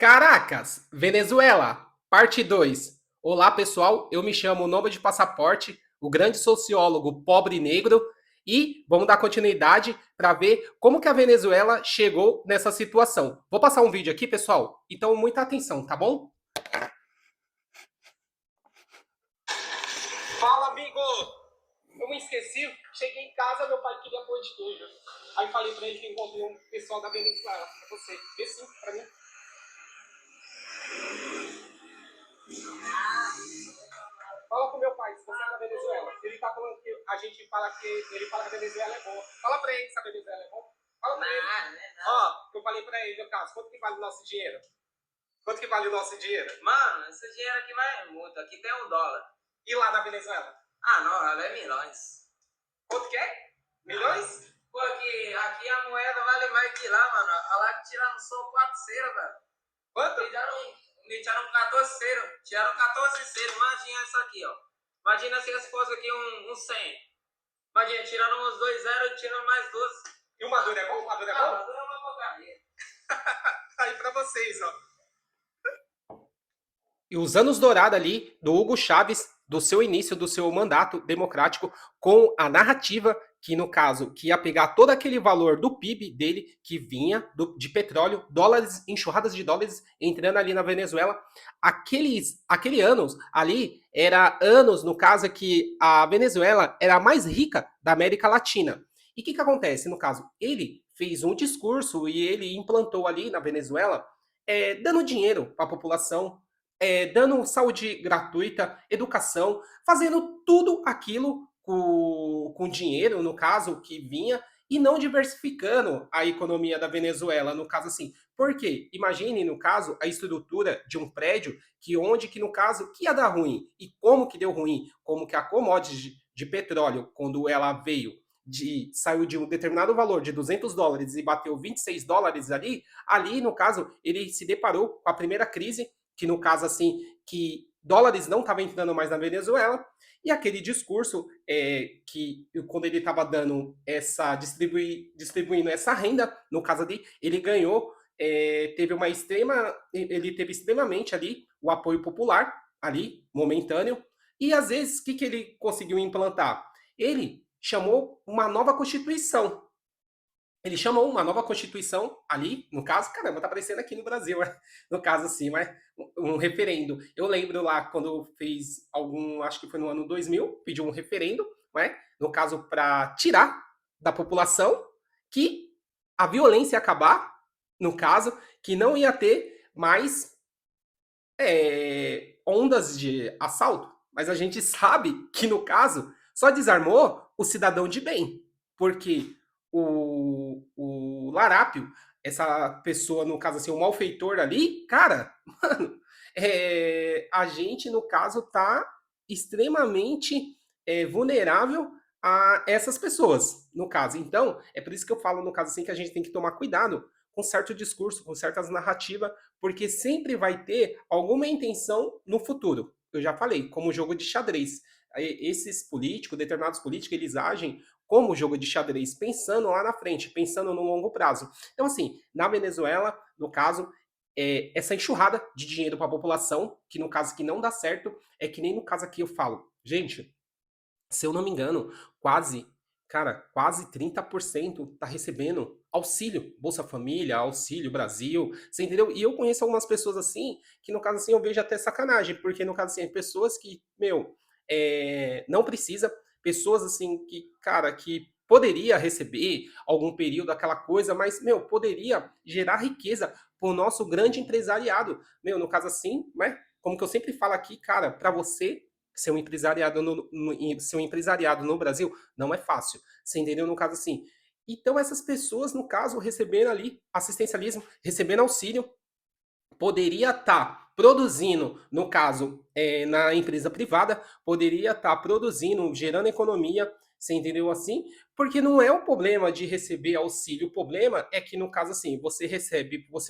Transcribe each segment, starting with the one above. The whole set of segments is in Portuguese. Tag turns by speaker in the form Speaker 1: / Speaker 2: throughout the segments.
Speaker 1: Caracas, Venezuela, parte 2. Olá, pessoal. Eu me chamo Nome de Passaporte, o grande sociólogo pobre negro, e vamos dar continuidade para ver como que a Venezuela chegou nessa situação. Vou passar um vídeo aqui, pessoal. Então, muita atenção, tá bom? Fala, amigo! Eu me esqueci, cheguei em casa, meu pai queria pão de queijo. Aí falei para ele que encontrei um pessoal da Venezuela. É você. Vê sim, para mim. Fala pro meu pai, se você é da Venezuela. Ele tá falando que a gente fala que ele fala que a Venezuela é boa. Fala pra ele se a Venezuela é boa. Fala pra ele. Ó, eu falei pra ele, no caso, quanto que vale o nosso dinheiro? Quanto que vale o nosso dinheiro?
Speaker 2: Mano, esse dinheiro aqui vai muito. Aqui tem um dólar.
Speaker 1: E lá na Venezuela?
Speaker 2: Ah, não, ela é milhões.
Speaker 1: Quanto que é? Milhões?
Speaker 2: Pô, aqui a moeda vale mais que lá, mano. A lá que tiraram só 4 ceros, velho.
Speaker 1: Quanto?
Speaker 2: Me tiraram 14 ceros. Tiraram 14 ceros. Imagina isso aqui, ó. Imagina se eles fossem aqui um 100. Imagina, tiraram uns 2 zeros e tiraram mais 12.
Speaker 1: E o Maduro é bom? O Maduro é
Speaker 2: Ah,
Speaker 1: bom?
Speaker 2: Maduro é uma porcaria.
Speaker 1: Tá aí pra vocês, ó. E os anos dourados ali do Hugo Chávez, do seu início, do seu mandato democrático, com a narrativa que, no caso, que ia pegar todo aquele valor do PIB dele, que vinha de petróleo, dólares, enxurradas de dólares entrando ali na Venezuela. Aquele anos ali, era anos, no caso, que a Venezuela era a mais rica da América Latina. E o que acontece? No caso, ele fez um discurso e ele implantou ali na Venezuela, dando dinheiro para a população, dando saúde gratuita, educação, fazendo tudo aquilo com dinheiro, no caso, que vinha, e não diversificando a economia da Venezuela, no caso assim. Por quê? Imagine, no caso, a estrutura de um prédio que onde que, no caso, que ia dar ruim. E como que deu ruim? Como que a commodity de petróleo, quando ela saiu de um determinado valor de US$ 200 e bateu US$ 26 ali, no caso, ele se deparou com a primeira crise, que no caso assim, que dólares não estavam entrando mais na Venezuela, e aquele discurso que quando ele estava dando distribuindo essa renda, no caso ali, ele ganhou, ele teve extremamente ali o apoio popular, ali, momentâneo, e às vezes, o que ele conseguiu implantar? Ele chamou uma nova constituição, ele chamou uma nova constituição ali, no caso, caramba, tá aparecendo aqui no Brasil, né? No caso assim, mas um referendo. Eu lembro lá quando fez acho que foi no ano 2000, pediu um referendo, né? No caso, para tirar da população que a violência ia acabar, no caso, que não ia ter mais ondas de assalto. Mas a gente sabe que, no caso, só desarmou o cidadão de bem. Porque o Larápio, essa pessoa, no caso assim, o malfeitor ali, cara, mano, a gente, no caso, tá extremamente vulnerável a essas pessoas, no caso. Então, é por isso que eu falo, no caso assim, que a gente tem que tomar cuidado com certo discurso, com certas narrativas, porque sempre vai ter alguma intenção no futuro. Eu já falei, como jogo de xadrez. Esses políticos, determinados políticos, eles agem como jogo de xadrez, pensando lá na frente, pensando no longo prazo. Então, assim, na Venezuela, no caso, essa enxurrada de dinheiro para a população, que no caso que não dá certo, é que nem no caso aqui eu falo, gente, se eu não me engano, quase 30% tá recebendo auxílio, Bolsa Família, Auxílio Brasil, você entendeu? E eu conheço algumas pessoas assim, que no caso assim eu vejo até sacanagem, porque no caso assim, pessoas que, meu, não precisa, pessoas assim que, cara, que poderia receber algum período, aquela coisa, mas, meu, poderia gerar riqueza pro nosso grande empresariado. Meu, no caso assim, né? Como que eu sempre falo aqui, cara, para você ser um empresariado no Brasil não é fácil. Você entendeu? No caso assim. Então, essas pessoas, no caso, recebendo ali assistencialismo, recebendo auxílio, poderia estar produzindo, no caso, na empresa privada, poderia estar produzindo, gerando economia, você entendeu assim? Porque não é o problema de receber auxílio, o problema é que, no caso assim, você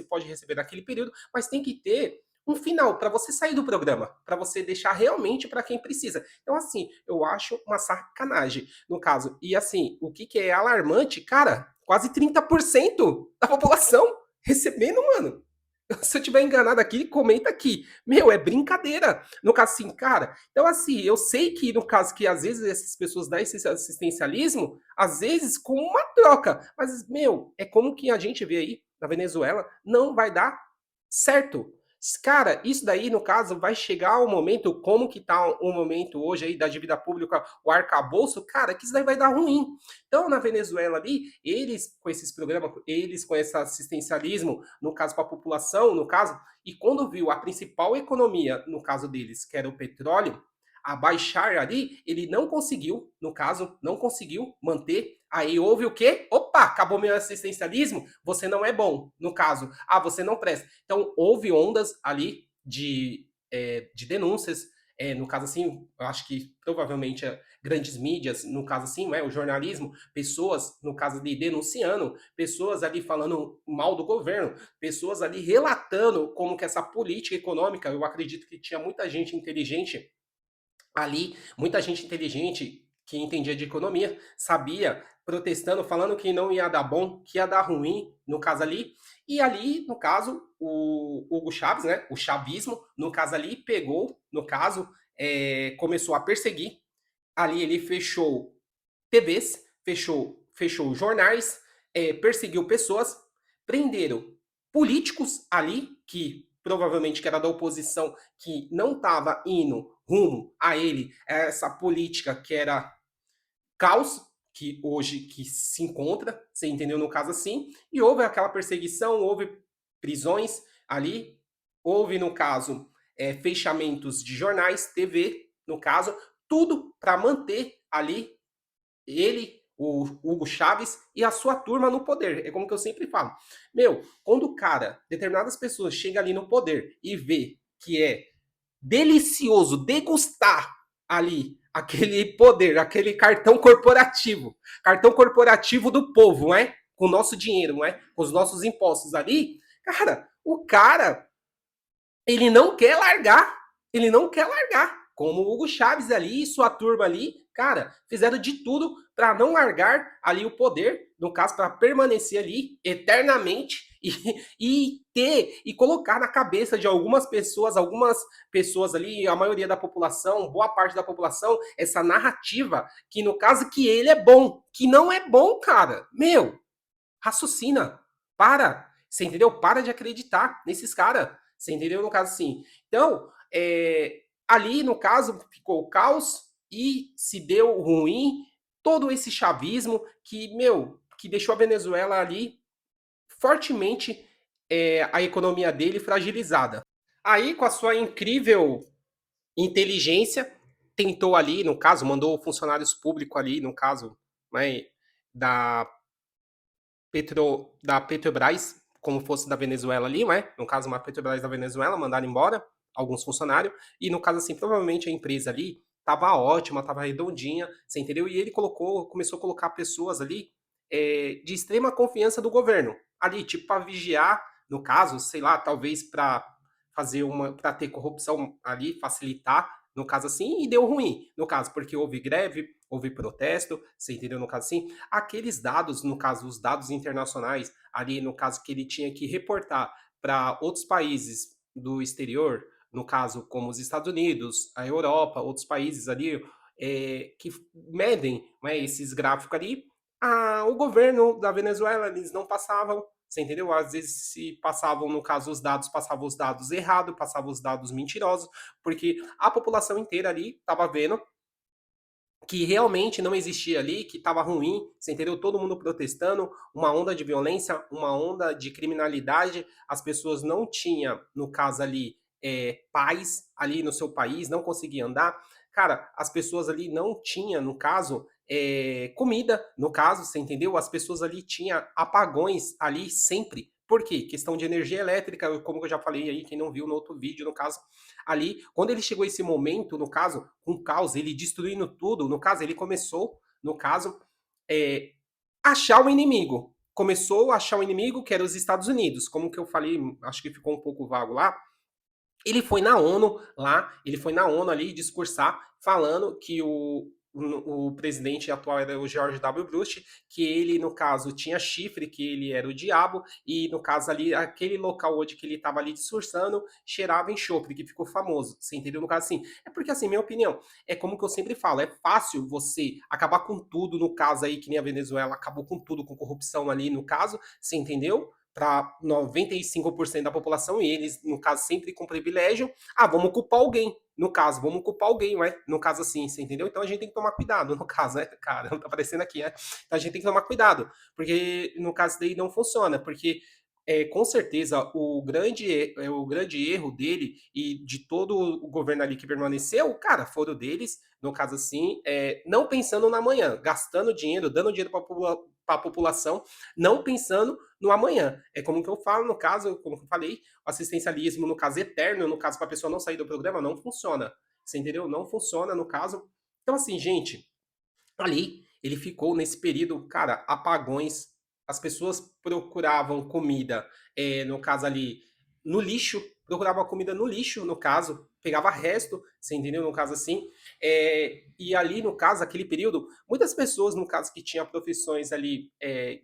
Speaker 1: pode receber naquele período, mas tem que ter um final para você sair do programa, para você deixar realmente para quem precisa. Então, assim, eu acho uma sacanagem, no caso. E assim, o que é alarmante, cara, quase 30% da população recebendo, mano. Se eu tiver enganado aqui, comenta aqui. Meu, é brincadeira. No caso assim, cara. Então, assim, eu sei que no caso que às vezes essas pessoas dão esse assistencialismo, às vezes com uma troca. Mas, meu, é como que a gente vê aí na Venezuela, não vai dar certo. Cara, isso daí, no caso, vai chegar o momento, como que tá o momento hoje aí da dívida pública, o arcabouço, cara, que isso daí vai dar ruim. Então, na Venezuela ali, eles com esses programas, eles com esse assistencialismo, no caso para a população, no caso, e quando viu a principal economia, no caso deles, que era o petróleo, abaixar ali, ele não conseguiu, no caso, não conseguiu manter. Aí houve o quê? Opa, acabou meu assistencialismo, você não é bom, no caso. Ah, você não presta. Então, houve ondas ali de denúncias, no caso assim, eu acho que provavelmente grandes mídias, no caso assim, não é, o jornalismo, pessoas, no caso de denunciando, pessoas ali falando mal do governo, pessoas ali relatando como que essa política econômica, eu acredito que tinha muita gente inteligente ali, muita gente inteligente que entendia de economia, sabia, protestando, falando que não ia dar bom, que ia dar ruim, no caso ali. E ali, no caso, o Hugo Chávez, né, o chavismo, no caso ali, pegou, no caso, começou a perseguir. Ali ele fechou TVs, fechou jornais, perseguiu pessoas, prenderam políticos ali, que provavelmente que era da oposição, que não estava indo rumo a ele, essa política que era caos, que hoje que se encontra, você entendeu no caso assim, e houve aquela perseguição, houve prisões ali, houve no caso fechamentos de jornais, TV, no caso, tudo para manter ali ele, o Hugo Chaves e a sua turma no poder. É como que eu sempre falo. Meu, quando o cara, determinadas pessoas chegam ali no poder e vê que é delicioso degustar ali aquele poder, aquele cartão corporativo do povo, não é? Com o nosso dinheiro, não é? Com os nossos impostos ali, cara, o cara ele não quer largar. Ele não quer largar. Como o Hugo Chaves ali e sua turma ali, cara, fizeram de tudo para não largar ali o poder, no caso, para permanecer ali eternamente e colocar na cabeça de algumas pessoas ali, a maioria da população, boa parte da população, essa narrativa que no caso que ele é bom, que não é bom, cara. Meu, raciocina, para, você entendeu? Para de acreditar nesses caras, você entendeu? No caso, assim. Então, ali, no caso, ficou o caos e se deu ruim todo esse chavismo que, meu, que deixou a Venezuela ali fortemente a economia dele fragilizada. Aí, com a sua incrível inteligência, tentou ali, no caso, mandou funcionários públicos ali, no caso, né, da da Petrobras, como fosse da Venezuela ali, não é? No caso, uma Petrobras da Venezuela, mandaram embora alguns funcionários, e no caso, assim, provavelmente a empresa ali estava ótima, estava redondinha, você entendeu? E ele começou a colocar pessoas ali de extrema confiança do governo, ali, tipo, para vigiar, no caso, sei lá, talvez para para ter corrupção ali, facilitar, no caso assim, e deu ruim, no caso, porque houve greve, houve protesto, você entendeu, no caso assim, aqueles dados, no caso, os dados internacionais, ali no caso que ele tinha que reportar para outros países do exterior, no caso como os Estados Unidos, a Europa, outros países ali que medem, né, esses gráficos ali, o governo da Venezuela, eles não passavam, você entendeu? Às vezes se passavam, no caso, os dados, passavam os dados errados, passavam os dados mentirosos, porque a população inteira ali estava vendo que realmente não existia ali, que estava ruim, você entendeu? Todo mundo protestando, uma onda de violência, uma onda de criminalidade, as pessoas não tinham, no caso ali, paz ali no seu país, não conseguiam andar. Cara, as pessoas ali não tinham, no caso, comida, no caso, você entendeu? As pessoas ali tinham apagões ali sempre. Por quê? Questão de energia elétrica, como eu já falei aí, quem não viu no outro vídeo, no caso, ali, quando ele chegou esse momento, no caso, com caos, ele destruindo tudo, no caso, ele começou, no caso, é, achar o inimigo. Começou a achar o inimigo, que era os Estados Unidos. Como que eu falei, acho que ficou um pouco vago lá. Ele foi na ONU lá, ele foi na ONU ali discursar, falando que o presidente atual era o George W. Bush, que ele, no caso, tinha chifre, que ele era o diabo, e no caso ali, aquele local onde que ele estava ali discursando, cheirava enxofre, que ficou famoso, você entendeu? No caso assim, é porque assim, minha opinião, é como que eu sempre falo, é fácil você acabar com tudo, no caso aí, que nem a Venezuela acabou com tudo, com corrupção ali, no caso, você entendeu? Para 95% da população, e eles, no caso, sempre com privilégio, vamos culpar alguém. No caso, vamos culpar alguém, não é? No caso assim, você entendeu? Então a gente tem que tomar cuidado, no caso, né? Cara, não tá aparecendo aqui, né? Então a gente tem que tomar cuidado, porque no caso daí não funciona, porque com certeza o grande erro dele e de todo o governo ali que permaneceu, cara, foram deles, no caso assim, não pensando na manhã, gastando dinheiro, dando dinheiro para a população, não pensando no amanhã. É como que eu falo, no caso, como que eu falei, o assistencialismo, no caso eterno, no caso, para a pessoa não sair do programa, não funciona. Você entendeu? Não funciona, no caso. Então, assim, gente, ali ele ficou nesse período, cara, apagões. As pessoas procuravam comida, no caso ali, no lixo, procuravam comida no lixo, no caso, pegava resto, você entendeu? No caso assim. E ali, no caso, aquele período, muitas pessoas, no caso, que tinham profissões ali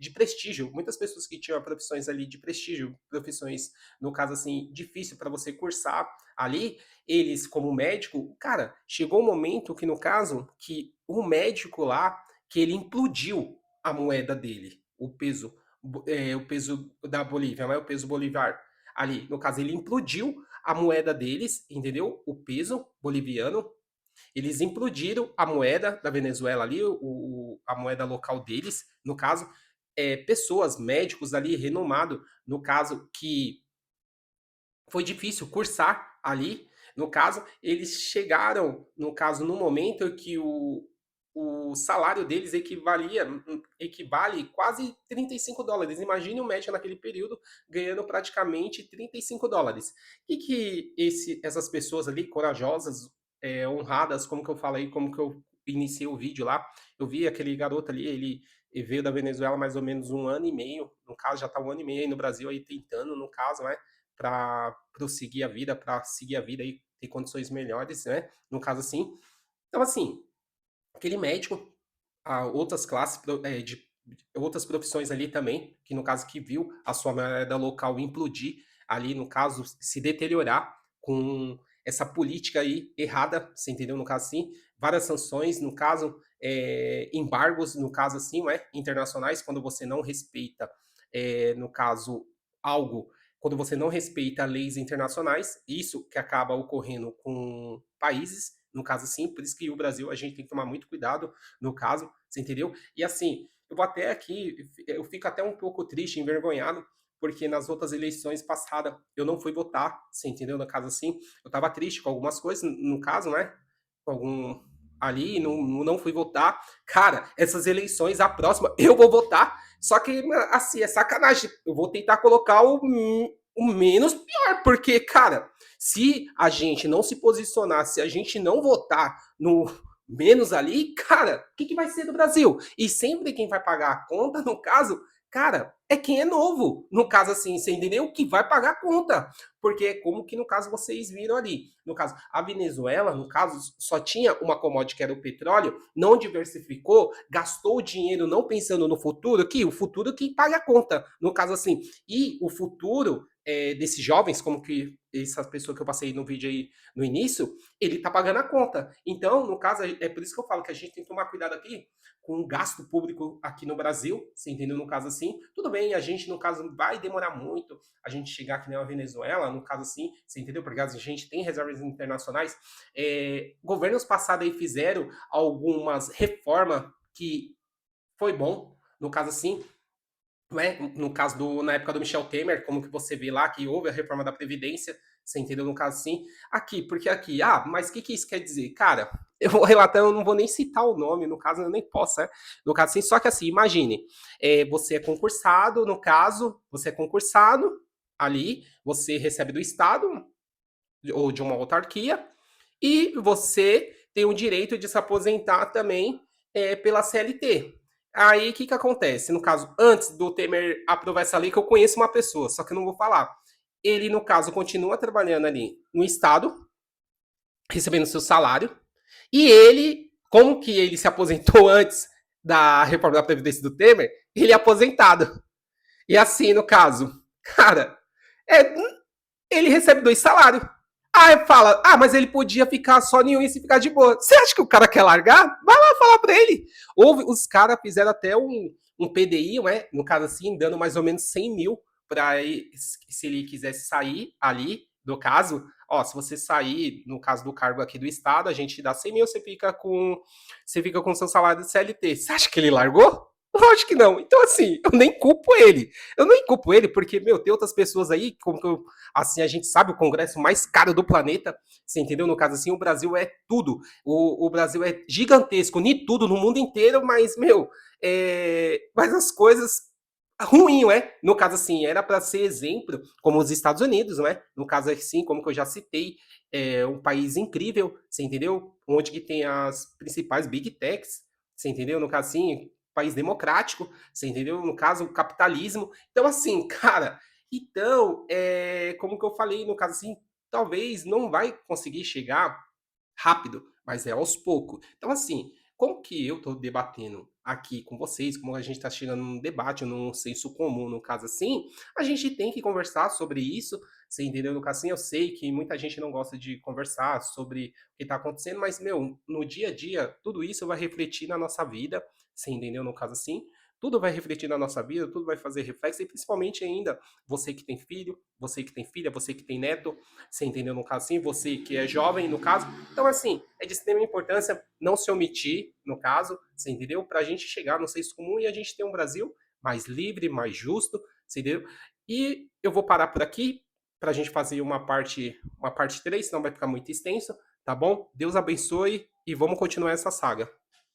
Speaker 1: de prestígio, muitas pessoas que tinham profissões ali de prestígio, profissões, no caso assim, difícil para você cursar ali, eles, como médico, cara, chegou um momento que, no caso, que o médico lá, que ele implodiu a moeda dele, o peso da Bolívia, não é o peso bolivar ali. No caso, ele implodiu a moeda deles, entendeu? O peso boliviano. Eles implodiram a moeda da Venezuela ali, a moeda local deles, no caso, pessoas, médicos ali, renomado, no caso, que foi difícil cursar ali. No caso, eles chegaram, no caso, no momento que o salário deles equivale quase US$ 35. Imagine um médico naquele período ganhando praticamente US$ 35. Que essas pessoas ali, corajosas, honradas, como que eu falei, como que eu iniciei o vídeo lá, eu vi aquele garoto ali, ele veio da Venezuela mais ou menos 1 ano e meio, no caso já está 1 ano e meio aí no Brasil aí tentando, no caso, né, para prosseguir a vida, para seguir a vida e ter condições melhores, né? No caso assim. Então, assim, aquele médico, outras classes de outras profissões ali também, que no caso que viu a sua moeda local implodir, ali no caso se deteriorar com essa política aí errada, você entendeu? No caso assim, várias sanções, no caso, embargos, no caso assim, não é? Internacionais, quando você não respeita, no caso, algo, quando você não respeita leis internacionais, isso que acaba ocorrendo com países, no caso assim, por isso que o Brasil a gente tem que tomar muito cuidado no caso, você entendeu? E assim, eu vou até aqui, eu fico até um pouco triste, envergonhado, porque nas outras eleições passadas eu não fui votar, você entendeu? No caso assim, eu tava triste com algumas coisas, no caso, né? Com algum ali, não fui votar. Cara, essas eleições, a próxima, eu vou votar, só que assim, é sacanagem. Eu vou tentar colocar o menos pior, porque, cara, se a gente não se posicionar, se a gente não votar no menos ali, cara, o que vai ser do Brasil? E sempre quem vai pagar a conta, no caso, cara, é quem é novo. No caso, assim, você entendeu? Que vai pagar a conta. Porque, como que no caso vocês viram ali, no caso, a Venezuela, no caso, só tinha uma commodity que era o petróleo, não diversificou, gastou o dinheiro não pensando no futuro, que o futuro que paga a conta. No caso, assim, e o futuro desses jovens, como que essa pessoa que eu passei no vídeo aí no início, ele tá pagando a conta. Então, no caso, é por isso que eu falo que a gente tem que tomar cuidado aqui com o gasto público aqui no Brasil, você entendeu? No caso assim, tudo bem, a gente, no caso, vai demorar muito a gente chegar aqui na Venezuela, no caso assim, você entendeu? Porque a gente tem reservas internacionais. Governos passados aí fizeram algumas reformas que foi bom, no caso assim, né? No caso na época do Michel Temer, como que você vê lá que houve a reforma da Previdência, você entendeu? No caso assim, aqui, porque aqui, mas o que isso quer dizer? Cara, eu vou relatar, eu não vou nem citar o nome, no caso eu nem posso, né? No caso assim, só que assim, imagine, você é concursado, no caso, você é concursado ali, você recebe do Estado ou de uma autarquia, e você tem o direito de se aposentar também pela CLT. Aí o que acontece? No caso, antes do Temer aprovar essa lei, que eu conheço uma pessoa, só que eu não vou falar. Ele, no caso, continua trabalhando ali no Estado, recebendo seu salário, e ele Como que ele se aposentou antes da reforma da Previdência do Temer? Ele é aposentado. E assim, no caso, cara, é, ele recebe 2 salários. Aí fala, mas ele podia ficar só em um e se ficar de boa. Você acha que o cara quer largar? Vai lá falar pra ele. Os caras fizeram até um PDI, né? No caso assim, dando mais ou menos 100 mil para se ele quisesse sair ali do caso. Ó, se você sair, no caso do cargo aqui do Estado, a gente dá 100 mil, você fica com seu salário de CLT. Você acha que ele largou? Lógico que não. Então, assim, eu nem culpo ele. Eu nem culpo ele, porque, meu, tem outras pessoas aí, como que eu, assim, a gente sabe o congresso mais caro do planeta, você entendeu? No caso, assim, o Brasil é tudo. O Brasil é gigantesco, nem tudo no mundo inteiro, mas, meu, mas as coisas ruim, é? No caso, assim, era para ser exemplo, como os Estados Unidos, não é? No caso, assim, como que eu já citei, um país incrível, você entendeu? Onde que tem as principais big techs, você entendeu? No caso, assim, país democrático, você entendeu? No caso, o capitalismo. Então, assim, cara, então, como que eu falei, no caso, assim, talvez não vai conseguir chegar rápido, mas é aos poucos. Então, assim, como que eu estou debatendo aqui com vocês, como a gente está chegando num debate, num senso comum, no caso assim, a gente tem que conversar sobre isso, você entendeu? No caso assim, eu sei que muita gente não gosta de conversar sobre o que está acontecendo, mas, meu, no dia a dia, tudo isso vai refletir na nossa vida, você entendeu? No caso assim, tudo vai refletir na nossa vida, tudo vai fazer reflexo, e principalmente ainda, você que tem filho, você que tem filha, você que tem neto, você entendeu? No caso assim, você que é jovem, no caso, então, assim, é de extrema importância não se omitir, no caso, você entendeu? Para a gente chegar no senso comum e a gente ter um Brasil mais livre, mais justo, você entendeu? E eu vou parar por aqui para a gente fazer uma parte 3, senão vai ficar muito extenso, tá bom? Deus abençoe e vamos continuar essa saga.